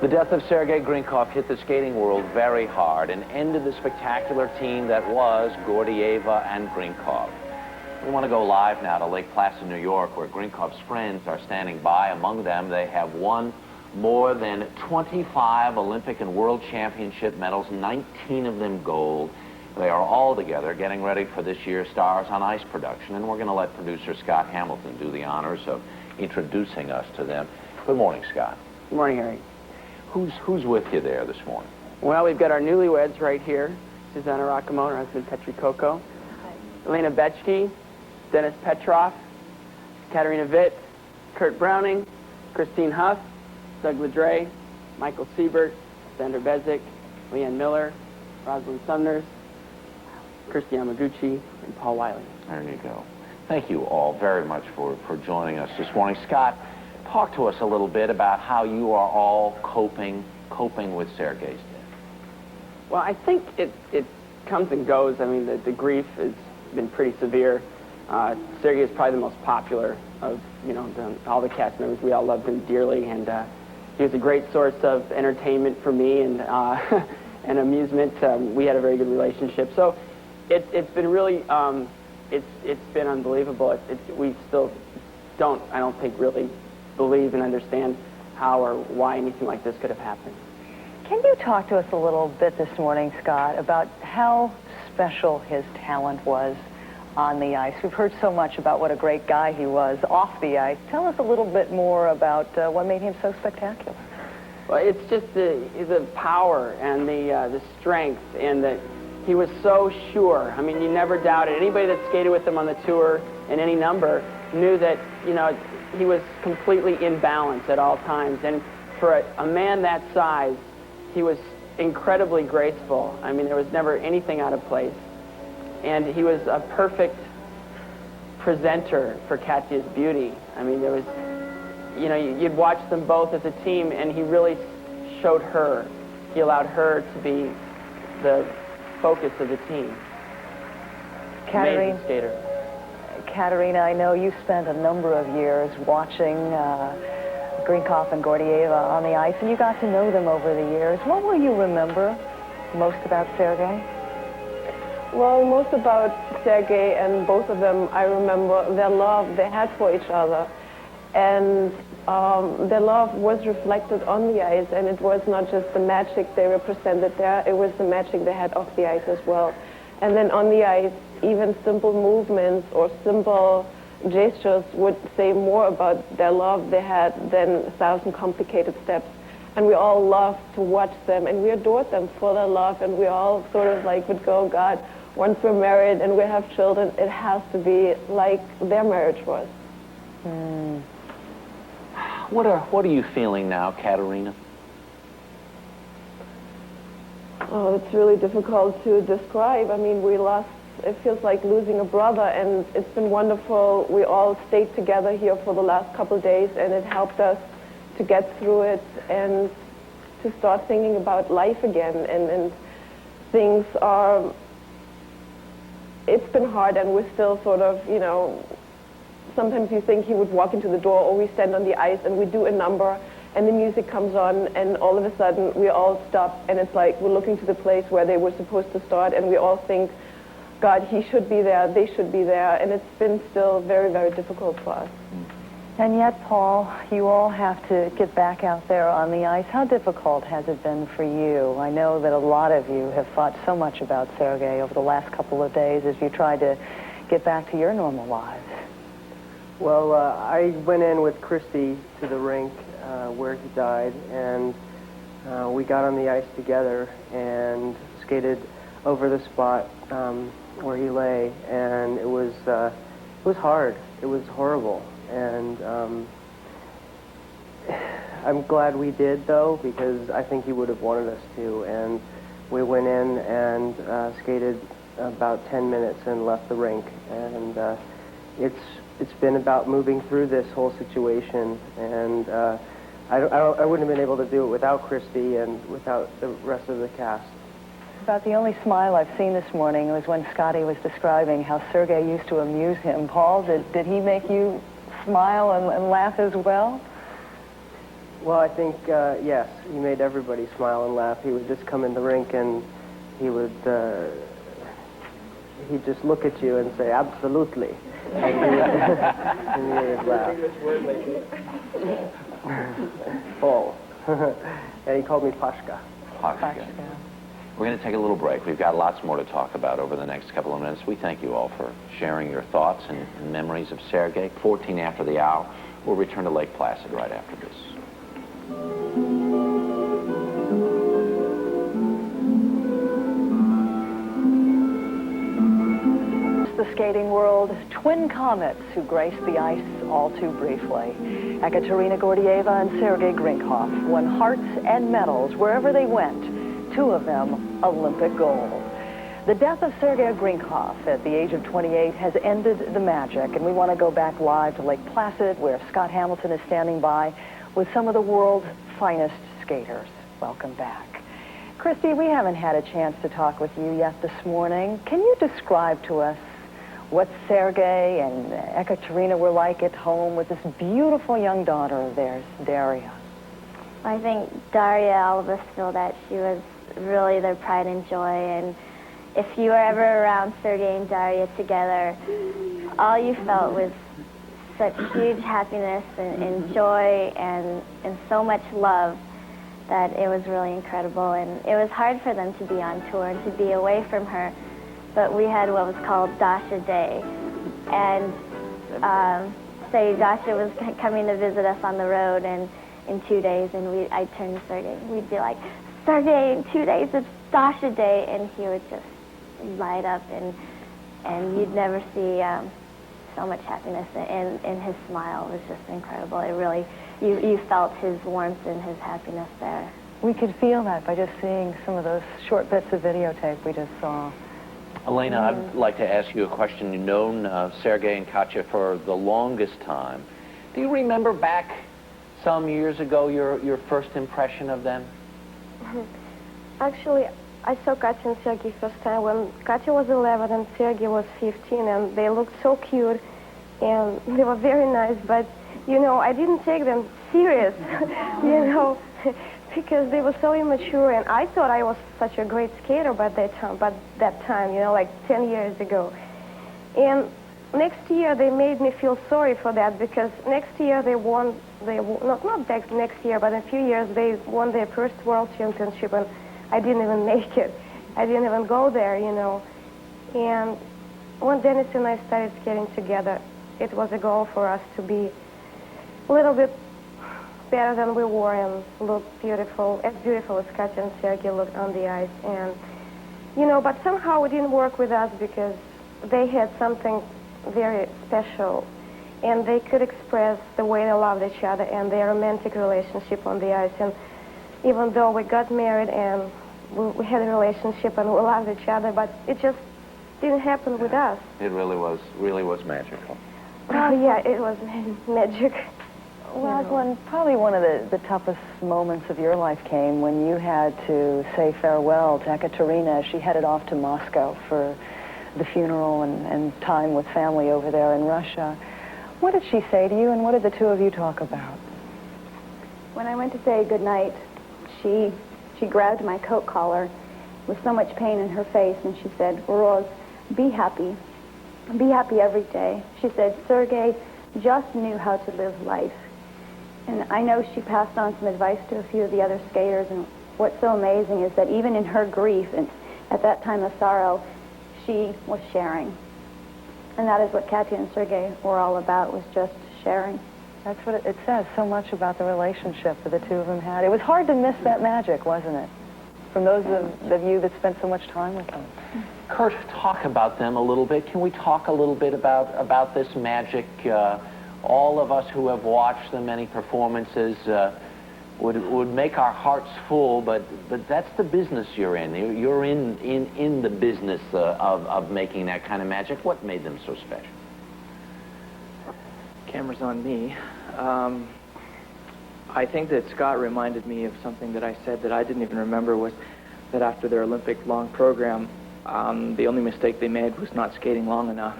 The death of Sergei Grinkov hit the skating world very hard and ended the spectacular team that was Gordieva and Grinkov. We want to go live now to Lake Placid, New York, where Grinkov's friends are standing by. Among them, they have won more than 25 Olympic and World Championship medals, 19 of them gold. They are all together getting ready for this year's Stars on Ice production, and we're going to let producer Scott Hamilton do the honors of introducing us to them. Good morning, Scott. Good morning, Harry. Who's with you there this morning? Well, we've got our newlyweds right here. Susanna, Rakhamo, her husband Petri, Kokko. Elena, Bechke, Denis, Petrov, Katarina, Witt, Kurt Browning, Christine, Hough, Doug Ladret, Michael Siebert, Sandra, Bezic, Leanne Miller, Rosalynn, Sumners, Kristi, Yamaguchi, and Paul Wylie. There you go. Thank you all very much for joining us this morning. Scott, talk to us a little bit about how you are all coping with Sergei's death. Well, I think it comes and goes. I mean, the grief has been pretty severe. Sergei is probably the most popular of, all the cast members. We all loved him dearly, and he was a great source of entertainment for me and and amusement. We had a very good relationship. So it's been really, it's been unbelievable. We still don't, I don't think, really believe and understand how or why anything like this could have happened. Can you talk to us a little bit this morning, Scott, about how special his talent was on the ice? We've heard so much about what a great guy he was off the ice. Tell us a little bit more about what made him so spectacular. Well, it's just the power and the strength, and that he was so sure. I mean, you never doubted. Anybody that skated with him on the tour in any number knew that, he was completely in balance at all times. And for a man that size, he was incredibly graceful. I mean, there was never anything out of place. And he was a perfect presenter for Katya's beauty. I mean, there was, you'd watch them both as a team, and he really showed her. He allowed her to be the focus of the team. Amazing skater. Katarina, I know you spent a number of years watching Grinkov and Gordieva on the ice, and you got to know them over the years. What will you remember most about Sergei? Well, most about Sergei and both of them, I remember their love they had for each other. And their love was reflected on the ice, and it was not just the magic they represented there, it was the magic they had off the ice as well. And then on the ice, even simple movements or simple gestures would say more about their love they had than 1,000 complicated steps. And we all loved to watch them, and we adored them for their love, and we all sort of would go, God, once we're married and we have children, it has to be like their marriage was. Mm. What are you feeling now, Katarina? Oh, it's really difficult to describe. I mean, it feels like losing a brother, and it's been wonderful. We all stayed together here for the last couple of days, and it helped us to get through it and to start thinking about life again. And things are, it's been hard, and we're still sort of, sometimes you think he would walk into the door, or we stand on the ice and we do a number, and the music comes on, and all of a sudden we all stop, and it's like we're looking to the place where they were supposed to start, and we all think, God, he should be there, they should be there, and it's been still very, very difficult for us. And yet, Paul, you all have to get back out there on the ice. How difficult has it been for you? I know that a lot of you have thought so much about Sergei over the last couple of days as you tried to get back to your normal lives. Well, I went in with Kristi to the rink where he died, and we got on the ice together and skated over the spot where he lay, and it was hard. It was horrible, and I'm glad we did, though, because I think he would have wanted us to. And we went in and skated about 10 minutes and left the rink, and it's been about moving through this whole situation, and I wouldn't have been able to do it without Kristi and without the rest of the cast. About the only smile I've seen this morning was when Scotty was describing how Sergei used to amuse him. Paul, did he make you smile and laugh as well? Well, I think, yes, he made everybody smile and laugh. He would just come in the rink and he would, he'd just look at you and say, absolutely. And he would laugh. Paul. And he called me Pashka. Pashka. We're going to take a little break. We've got lots more to talk about over the next couple of minutes. We thank you all for sharing your thoughts and memories of Sergey. 14 after the hour. We'll return to Lake Placid right after this. The skating world, twin comets who graced the ice all too briefly. Katarina Gordieva and Sergey Grinkov won hearts and medals wherever they went. Two of them Olympic gold. The death of Sergey Grinkov at the age of 28 has ended the magic, and we want to go back live to Lake Placid, where Scott Hamilton is standing by with some of the world's finest skaters. Welcome back. Kristi, we haven't had a chance to talk with you yet this morning. Can you describe to us what Sergey and Katarina were like at home with this beautiful young daughter of theirs, Daria? I think Daria, all of us feel that she was really their pride and joy, and if you were ever around Sergey and Daria together, all you felt was such huge happiness and joy and so much love that it was really incredible. And it was hard for them to be on tour and to be away from her, but we had what was called Dasha Day. And say Dasha was coming to visit us on the road and in 2 days, and I'd turn to Sergey. We'd be like, Sergey, in 2 days it's Dasha Day, and he would just light up, and you'd never see so much happiness in his smile. It was just incredible. It really, you felt his warmth and his happiness there. We could feel that by just seeing some of those short bits of videotape we just saw. Elena, I'd like to ask you a question. You've known Sergey and Katya for the longest time. Do you remember back some years ago your first impression of them? Actually, I saw Katya and Sergey first time when Katya was 11 and Sergey was 15, and they looked so cute and they were very nice, but you know, I didn't take them serious, you know, because they were so immature, and I thought I was such a great skater by that time, you know, like 10 years ago. And next year they made me feel sorry for that, because next year not next year, but in a few years they won their first world championship, and I didn't even make it. I didn't even go there, you know. And when Denis and I started skating together, it was a goal for us to be a little bit better than we were and look beautiful as Katya and Sergey looked on the ice. And, you know, but somehow it didn't work with us, because they had something very special, and they could express the way they loved each other and their romantic relationship on the ice. And even though we got married and we had a relationship and we loved each other, but it just didn't happen with us. It really was magical. Oh, yeah, it was magic. Rosalynn, probably one of the toughest moments of your life came when you had to say farewell to Katarina as she headed off to Moscow for the funeral and time with family over there in Russia. What did she say to you, and what did the two of you talk about? When I went to say goodnight, she grabbed my coat collar with so much pain in her face, and she said, Rose, be happy. Be happy every day. She said, Sergey just knew how to live life. And I know she passed on some advice to a few of the other skaters, and what's so amazing is that even in her grief and at that time of sorrow, she was sharing. And that is what Katya and Sergey were all about, was just sharing. That's what it says so much about the relationship that the two of them had. It was hard to miss that magic, wasn't it? From those of you that spent so much time with them. Kurt, talk about them a little bit. Can we talk a little bit about this magic? All of us who have watched the many performances would make our hearts full, but that's the business you're in. You're in the business of making that kind of magic. What made them so special? Camera's on me. I think that Scott reminded me of something that I said that I didn't even remember, was that after their Olympic long program, the only mistake they made was not skating long enough.